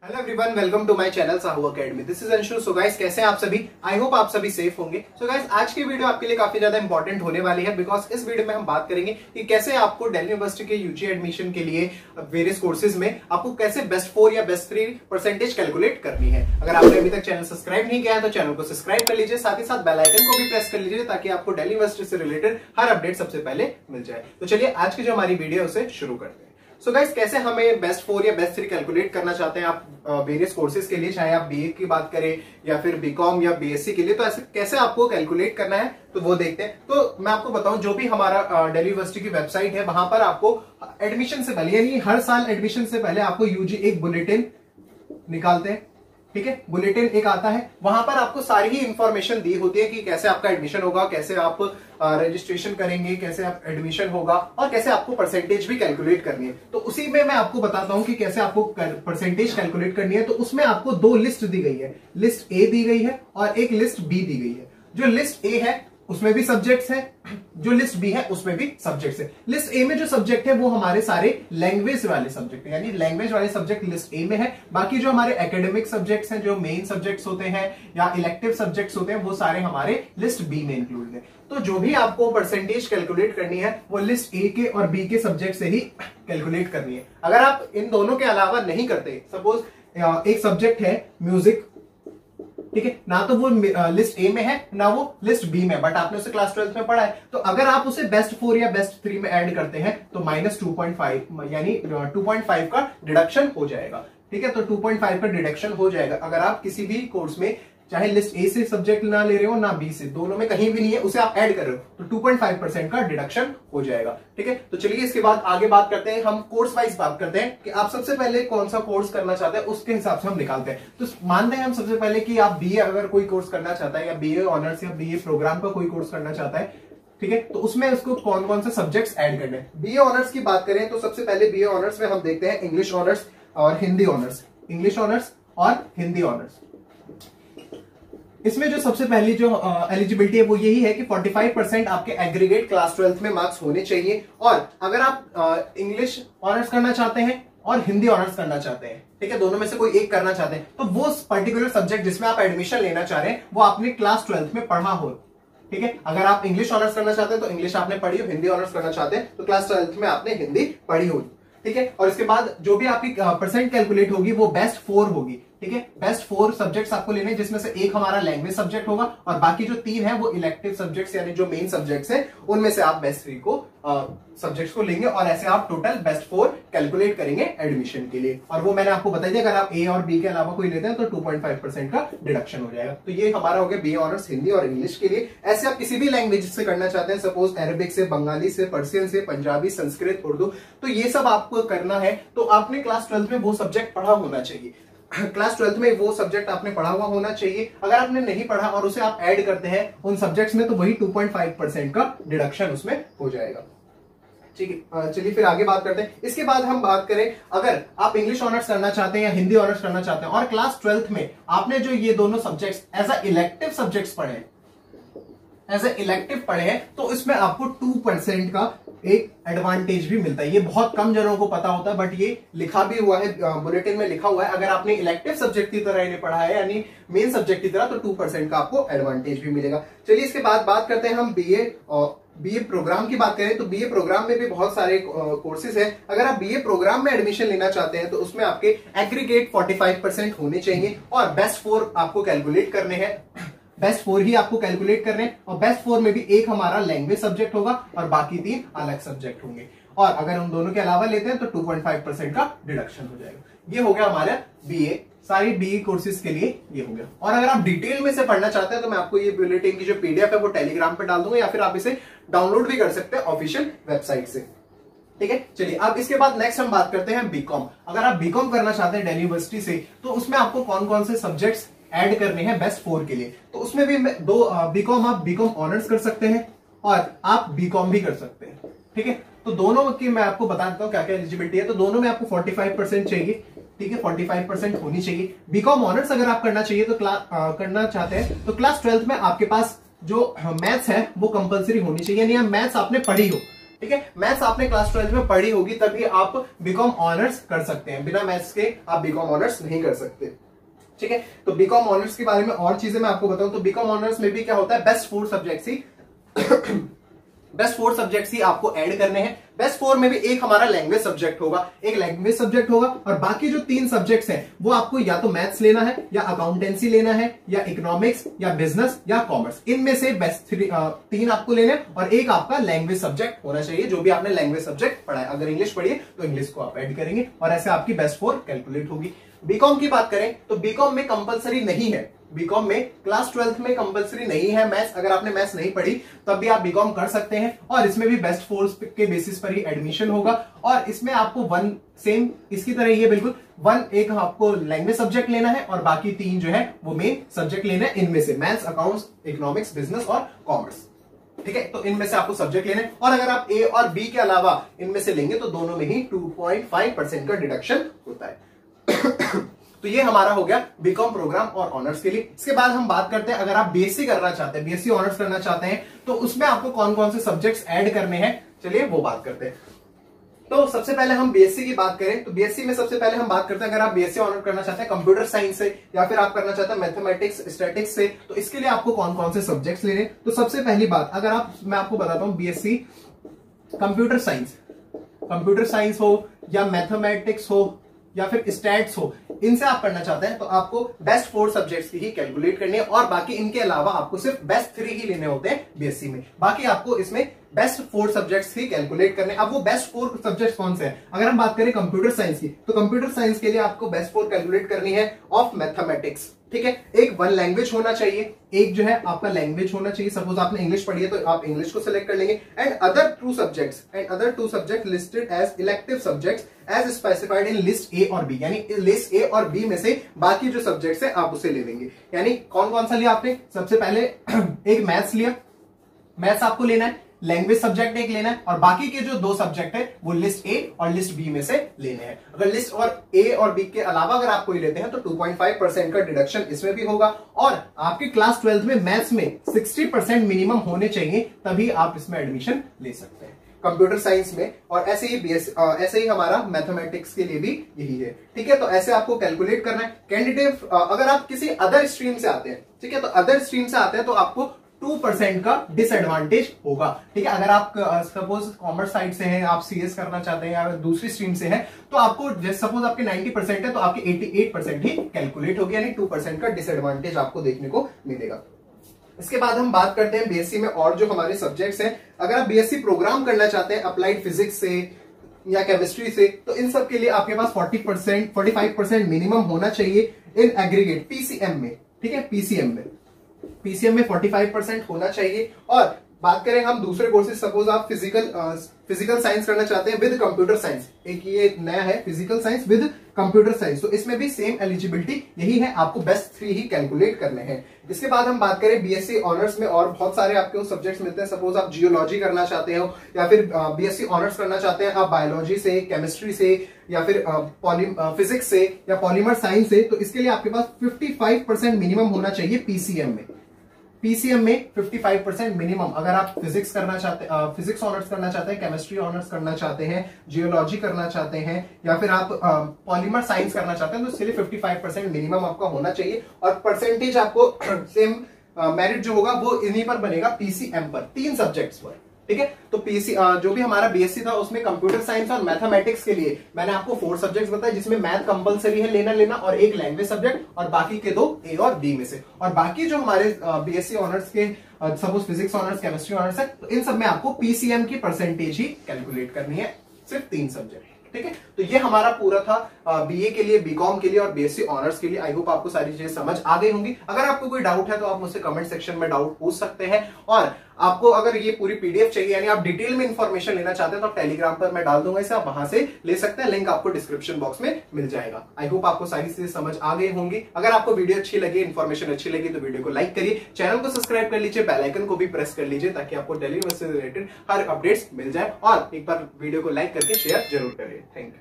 Hello everyone, welcome to my channel Sahu academy. This is Anshu. So guys, कैसे हैं आप सभी? आई होप आप सभी सेफ होंगे। सो गाइस, आज की वीडियो आपके लिए काफी ज्यादा इंपॉर्टेंट होने वाली है, बिकॉज इस वीडियो में हम बात करेंगे कि कैसे आपको दिल्ली यूनिवर्सिटी के यूजी एडमिशन के लिए वेरियस कोर्सेज में आपको कैसे बेस्ट 4 या बेस्ट 3 परसेंटेज कैलकुलेट करनी है। अगर आपने अभी तक चैनल सब्सक्राइब नहीं किया है तो चैनल को सब्सक्राइब कर लीजिए, साथ ही साथ बेल आइकन को भी प्रेस कर लीजिए ताकि आपको दिल्ली यूनिवर्सिटी से रिलेटेड हर अपडेट सबसे पहले मिल जाए। तो चलिए आज की जो हमारी वीडियो है उसे शुरू करते हैं। सो गाइस, कैसे हमें बेस्ट 4 या बेस्ट 3 कैलकुलेट करना चाहते हैं आप वेरियस कोर्सेज के लिए, चाहे आप बीए की बात करें या फिर बीकॉम या बीएससी के लिए, तो ऐसे कैसे आपको कैलकुलेट करना है तो वो देखते हैं। तो मैं आपको बताऊं, जो भी हमारा दिल्ली यूनिवर्सिटी की वेबसाइट है वहां पर आपको एडमिशन से पहले, यानी हर साल एडमिशन से पहले आपको यूजी एक बुलेटिन निकालते हैं। ठीक है, बुलेटिन एक आता है, वहां पर आपको सारी ही इंफॉर्मेशन दी होती है कि कैसे आपका एडमिशन होगा, कैसे आप रजिस्ट्रेशन करेंगे, कैसे आप एडमिशन होगा और कैसे आपको परसेंटेज भी कैलकुलेट करनी है। तो उसी में मैं आपको बताता हूं कि कैसे आपको परसेंटेज कैलकुलेट करनी है। तो उसमें आपको दो लिस्ट दी गई है, लिस्ट ए दी गई है और एक लिस्ट बी दी गई है। जो लिस्ट ए है उसमें भी सब्जेक्ट्स है, जो लिस्ट बी है उसमें भी सब्जेक्ट्स है। लिस्ट ए में जो सब्जेक्ट है वो हमारे सारे लैंग्वेज वाले सब्जेक्ट है, यानी लैंग्वेज वाले सब्जेक्ट लिस्ट ए में है। बाकी जो हमारे एकेडमिक सब्जेक्ट्स हैं, जो मेन सब्जेक्ट्स होते हैं या इलेक्टिव सब्जेक्ट्स होते हैं, वो सारे हमारे लिस्ट बी में इंक्लूडेड है। तो जो भी आपको परसेंटेज कैलकुलेट करनी है वो लिस्ट ए के और बी के सब्जेक्ट से ही कैलकुलेट करनी है। अगर आप इन दोनों के अलावा नहीं करते, सपोज एक सब्जेक्ट है म्यूजिक, ठीक है, ना तो वो लिस्ट ए में है ना वो लिस्ट बी में, बट आपने उसे क्लास 12 में पढ़ा है, तो अगर आप उसे बेस्ट 4 या बेस्ट 3 में ऐड करते हैं तो -2.5 यानी 2.5 का डिडक्शन हो जाएगा। ठीक है, तो 2.5 का डिडक्शन हो जाएगा अगर आप किसी भी कोर्स में, चाहे लिस्ट ए से सब्जेक्ट ना ले रहे हो ना बी से, दोनों में कहीं भी नहीं है, उसे आप ऐड कर रहे हो तो 2.5% का डिडक्शन हो जाएगा। ठीक है, तो चलिए इसके बाद आगे बात करते हैं, हम कोर्स वाइज बात करते हैं कि आप सबसे पहले कौन सा कोर्स करना चाहते हैं, उसके हिसाब से हम निकालते हैं। तो मानते हैं हम सबसे पहले कि आप बीए अगर कोई कोर्स करना चाहता है या बीए ऑनर्स या बीए प्रोग्राम का कोई कोर्स करना चाहता है, ठीक है, तो उसमें उसको कौन कौन से सब्जेक्ट्स ऐड करने हैं। बीए ऑनर्स की बात करें तो सबसे पहले बीए ऑनर्स में हम देखते हैं इंग्लिश ऑनर्स और हिंदी ऑनर्स, इंग्लिश ऑनर्स और हिंदी ऑनर्स। इसमें जो सबसे पहली जो एलिजिबिलिटी है वो यही है कि 45% आपके एग्रीगेट क्लास 12 में मार्क्स होने चाहिए। और अगर आप इंग्लिश ऑनर्स करना चाहते हैं और हिंदी ऑनर्स करना चाहते हैं, ठीक है, दोनों में से कोई एक करना चाहते हैं, तो वो पर्टिकुलर सब्जेक्ट जिसमें आप एडमिशन लेना चाह रहे हैं वो आपने क्लास 12 में पढ़ा हो। ठीक है, अगर आप इंग्लिश ऑनर्स करना चाहते हैं तो इंग्लिश आपने पढ़ी हो, हिंदी ऑनर्स करना चाहते हैं तो क्लास 12 में आपने हिंदी पढ़ी हो। ठीक है, और इसके बाद जो भी आपकी परसेंट कैलकुलेट होगी वो बेस्ट 4 होगी। ठीक है, बेस्ट 4 सब्जेक्ट्स आपको लेने हैं, जिसमें से एक हमारा लैंग्वेज सब्जेक्ट होगा और बाकी जो 3 है वो इलेक्टिव सब्जेक्ट्स यानी जो मेन सब्जेक्ट्स हैं उनमें से आप बेस्ट 3 को सब्जेक्ट्स को लेंगे और ऐसे आप टोटल बेस्ट 4 कैलकुलेट करेंगे एडमिशन के लिए। और वो मैंने आपको बता दिया, अगर आप ए और बी के अलावा कोई लेते हैं तो 2.5% का डिडक्शन हो जाएगा। तो ये हमारा हो गया बीए ऑनर्स हिंदी और इंग्लिश के लिए। ऐसे आप किसी भी लैंग्वेज से करना चाहते हैं, सपोज अरबिक से, बंगाली से, पर्सियन से, पंजाबी, संस्कृत, उर्दू, तो ये सब आपको करना है तो आपने क्लास 12 में वो सब्जेक्ट पढ़ा होना चाहिए। क्लास 12 में वो सब्जेक्ट आपने पढ़ा हुआ होना चाहिए। अगर आपने नहीं पढ़ा और उसे आप ऐड करते हैं उन सब्जेक्ट्स में तो वही 2.5% का डिडक्शन उसमें हो जाएगा। ठीक है, चलिए फिर आगे बात करते हैं। इसके बाद हम बात करें, अगर आप इंग्लिश ऑनर्स करना चाहते हैं या हिंदी ऑनर्स करना चाहते हैं और क्लास 12 में आपने जो ये दोनों subjects as a elective subjects पढ़े हैं, एज ए इलेक्टिव पढ़े हैं, तो इसमें आपको 2% का एक एडवांटेज भी मिलता है। ये बहुत कम जनों को पता होता है, बट ये लिखा भी हुआ है, बुलेटिन में लिखा हुआ है। अगर आपने इलेक्टिव सब्जेक्ट की तरह इन्हें पढ़ा है यानी मेन सब्जेक्ट की तरह, तो 2% का आपको एडवांटेज भी मिलेगा। चलिए इसके बाद बात करते हैं हम बीए प्रोग्राम की बात करें तो बीए प्रोग्राम में भी बहुत सारे कोर्सेज हैं। अगर आप बीए प्रोग्राम में एडमिशन लेना चाहते हैं तो उसमें आपके एग्रीगेट 45% होने चाहिए और बेस्ट 4 आपको कैलकुलेट करने हैं। बेस्ट 4 ही आपको कैलकुलेट करने हैं और बेस्ट 4 में भी एक हमारा लैंग्वेज सब्जेक्ट होगा और बाकी 3 अलग सब्जेक्ट होंगे। और अगर हम दोनों के अलावा लेते हैं तो 2.5% का डिडक्शन हो जाएगा। ये हो गया हमारा बीए, सारी बीए कोर्सेज के लिए ये हो गया। और अगर आप डिटेल में से पढ़ना चाहते हैं तो मैं आपको ये बुलेटिन की जो पीडीएफ है वो टेलीग्राम पे डाल दूंगा या फिर आप इसे डाउनलोड भी कर सकते हैं ऑफिशियल वेबसाइट से। ठीक है, चलिए अब इसके बाद नेक्स्ट हम बात करते हैं बीकॉम। अगर आप बीकॉम करना चाहते हैं दिल्ली यूनिवर्सिटी से तो उसमें आपको कौन कौन से सब्जेक्ट्स ऐड करने हैं बेस्ट 4 के लिए। तो उसमें भी दो बीकॉम, आप बीकॉम ऑनर्स कर सकते हैं और आप बीकॉम भी कर सकते हैं। ठीक है, तो दोनों की मैं आपको बता देता हूं क्या क्या एलिजिबिलिटी है। तो दोनों में आपको 45% चाहिए। ठीक है, 45% होनी चाहिए। बीकॉम ऑनर्स अगर आप करना चाहिए तो करना चाहते हैं तो क्लास 12 में आपके पास जो मैथ्स है वो कंपलसरी होनी चाहिए, यानी मैथ्स आपने पढ़ी हो। ठीक है, मैथ्स आपने क्लास 12 में पढ़ी होगी, तभी आप बीकॉम ऑनर्स कर सकते हैं। बिना मैथ्स के आप बीकॉम ऑनर्स नहीं कर सकते। ठीक है, तो बीकॉम ऑनर्स के बारे में और चीजें मैं आपको बताऊं तो बीकॉम ऑनर्स में भी क्या होता है, बेस्ट 4 सब्जेक्ट्स ही बेस्ट 4 सब्जेक्ट्स ही आपको ऐड करने हैं। बेस्ट 4 में भी एक हमारा लैंग्वेज सब्जेक्ट होगा, एक लैंग्वेज सब्जेक्ट होगा, और बाकी जो 3 सब्जेक्ट्स हैं वो आपको या तो मैथ्स लेना है, या अकाउंटेंसी लेना है, या इकोनॉमिक्स, या बिजनेस, या कॉमर्स। इनमें से बेस्ट 3 आपको लेने हैं, और एक आपका लैंग्वेज सब्जेक्ट होना चाहिए, जो भी आपने लैंग्वेज सब्जेक्ट पढ़ा है। अगर इंग्लिश पढ़िए तो इंग्लिश को आप ऐड करेंगे, और ऐसे आपकी बेस्ट 4 कैलकुलेट होगी। बीकॉम की बात करें तो बीकॉम में कंपलसरी नहीं है, बीकॉम में क्लास 12 में कंपलसरी नहीं है मैथ्स। अगर आपने मैथ्स नहीं पढ़ी तब भी आप बीकॉम कर सकते हैं, और इसमें भी बेस्ट 4 के बेसिस पर ही एडमिशन होगा। और इसमें आपको 1 सेम इसकी तरह ही है बिल्कुल, 1 एक आपको लैंग्वेज सब्जेक्ट लेना है, और बाकी 3 जो है वो मेन सब्जेक्ट लेना है, इनमें से मैथ्स, अकाउंट्स, इकोनॉमिक्स, बिजनेस और कॉमर्स। ठीक है, तो इनमें से आपको सब्जेक्ट लेने, और अगर आप ए और बी के अलावा इनमें से लेंगे तो दोनों में ही 2.5% का डिडक्शन होता है। तो ये हमारा हो गया बीकॉम प्रोग्राम और ऑनर्स के लिए। इसके बाद हम बात करते हैं, अगर आप बीएससी करना चाहते हैं, बीएससी ऑनर्स करना चाहते हैं, तो उसमें आपको कौन कौन से सब्जेक्ट्स ऐड करने हैं, चलिए वो बात करते हैं। तो सबसे पहले हम बीएससी की बात करें तो बीएससी में सबसे पहले हम बात करते हैं, अगर आप बीएससी ऑनर करना चाहते हैं कंप्यूटर साइंस से, या फिर आप करना चाहते हैं मैथमेटिक्स, स्टैटिक्स से, तो इसके लिए आपको कौन कौन से सब्जेक्ट्स लेने। तो सबसे पहली बात, अगर मैं आपको बताता हूं, बीएससी कंप्यूटर साइंस हो, या मैथमेटिक्स हो, या फिर स्टैट्स हो, इनसे आप करना चाहते हैं तो आपको बेस्ट 4 सब्जेक्ट्स की ही कैलकुलेट करनी है, और बाकी इनके अलावा आपको सिर्फ बेस्ट 3 ही लेने होते हैं बीएससी में। बाकी आपको इसमें बेस्ट 4 सब्जेक्ट्स ही कैलकुलेट करने। अब वो बेस्ट 4 सब्जेक्ट्स कौन से हैं? अगर हम बात करें कंप्यूटर साइंस की, तो कंप्यूटर साइंस के लिए आपको बेस्ट 4 कैलकुलेट करनी है ऑफ मैथमेटिक्स। ठीक है, एक 1 लैंग्वेज होना चाहिए, एक जो है आपका लैंग्वेज होना चाहिए। सपोज आपने इंग्लिश पढ़ी है तो आप इंग्लिश को सिलेक्ट कर लेंगे, and other 2 subject listed as elective subjects as specified in list A और बी। यानी लिस्ट ए और बी में से बाकी जो सब्जेक्ट्स हैं आप उसे ले लेंगे। यानी कौन कौन सा लिया आपने? सबसे पहले एक मैथ्स लिया, मैथ्स आपको लेना है, लैंग्वेज सब्जेक्ट एक लेना है, और बाकी के जो 2 सब्जेक्ट है वो लिस्ट ए और लिस्ट बी में से लेने हैं। अगर लिस्ट और ए और बी के अलावा अगर आप कोई लेते हैं तो 2.5% का डिडक्शन इसमें भी होगा। और आपकी क्लास 12 में मैथ्स में 60% मिनिमम होने चाहिए, तभी आप इसमें एडमिशन ले सकते हैं कंप्यूटर साइंस में। और ऐसे ही हमारा मैथमेटिक्स के लिए भी यही है। ठीक है, तो ऐसे आपको कैलकुलेट करना है। कैंडिडेट अगर आप किसी अदर स्ट्रीम से आते हैं, ठीक है, तो अदर स्ट्रीम से आते हैं तो आपको 2% का डिसएडवांटेज होगा। ठीक है, अगर आप सपोज कॉमर्स साइड से हैं, आप सीएस करना चाहते हैं, या दूसरी स्ट्रीम से हैं, तो आपको सपोज आपके 90% है तो आपके 88% ही कैलकुलेट होगी, यानी 2% का डिसएडवांटेज आपको देखने को मिलेगा। इसके बाद हम बात करते हैं बीएससी में और जो हमारे सब्जेक्ट्स हैं। अगर आप बीएससी प्रोग्राम करना चाहते हैं अप्लाइड फिजिक्स से या केमिस्ट्री से, तो इन सब के लिए आपके पास 45% मिनिमम होना चाहिए इन एग्रीगेट पीसीएम में। ठीक है, पीसीएम में 45% होना चाहिए। और बात करें हम दूसरे कोर्सेज, सपोज आप फिजिकल साइंस करना चाहते हैं विद कंप्यूटर साइंस, एक ये नया है physical science with computer science, तो इसमें भी सेम एलिजिबिलिटी यही है, आपको बेस्ट 3 ही कैलकुलेट करने हैं। इसके बाद हम बात करें बीएससी ऑनर्स में और बहुत सारे आपको सब्जेक्ट्स मिलते हैं। सपोज आप जियोलॉजी करना चाहते हो, या फिर बीएससी ऑनर्स करना चाहते हैं आप बायोलॉजी से, केमिस्ट्री से, या फिर फिजिक्स से, या पॉलीमर साइंस से, तो इसके लिए आपके पास 55% मिनिमम होना चाहिए पीसीएम में 55% मिनिमम। अगर आप फिजिक्स ऑनर्स करना चाहते हैं, केमिस्ट्री ऑनर्स करना चाहते हैं, जियोलॉजी करना चाहते हैं, या फिर आप पॉलीमर साइंस करना चाहते हैं, तो इसके लिए 55% मिनिमम आपका होना चाहिए। और परसेंटेज आपको सेम मेरिट जो होगा वो इन्हीं पर बनेगा, पीसीएम पर, 3 सब्जेक्ट्स पर। ठीक है, तो जो भी हमारा बीएससी था उसमें कंप्यूटर साइंस और मैथमेटिक्स के लिए मैंने आपको 4 सब्जेक्ट्स बताए, जिसमें मैथ कंपलसरी है लेना, और एक लैंग्वेज सब्जेक्ट, और बाकी के 2 ए और बी में से। और बाकी जो हमारे बीएससी ऑनर्स के suppose physics honours, chemistry honours है, तो इन सब में आपको पीसीएम की परसेंटेज ही कैलकुलेट करनी है, सिर्फ 3 सब्जेक्ट। ठीक है, तो ये हमारा पूरा था बीए के लिए, बीकॉम के लिए और बीएससी ऑनर्स के लिए। आई होप आपको सारी चीजें समझ आ गई होंगी। अगर आपको कोई डाउट है तो आप मुझसे कमेंट सेक्शन में डाउट पूछ सकते हैं, और आपको अगर ये पूरी पीडीएफ चाहिए, यानी आप डिटेल में इंफॉर्मेशन लेना चाहते हैं, तो टेलीग्राम पर मैं डाल दूंगा इसे, आप वहां से ले सकते हैं, लिंक आपको डिस्क्रिप्शन बॉक्स में मिल जाएगा। आई होप आपको सारी चीजें समझ आ गई होंगी। अगर आपको वीडियो अच्छी लगी, इन्फॉर्मेशन अच्छी लगी, तो वीडियो को लाइक करिए, चैनल को सब्सक्राइब कर लीजिए, बेल आइकन को भी प्रेस कर लीजिए, ताकि आपको डेली से रिलेटेड हर अपडेट्स मिल जाए। और एक बार वीडियो को लाइक करके शेयर जरूर करिए। Thank you.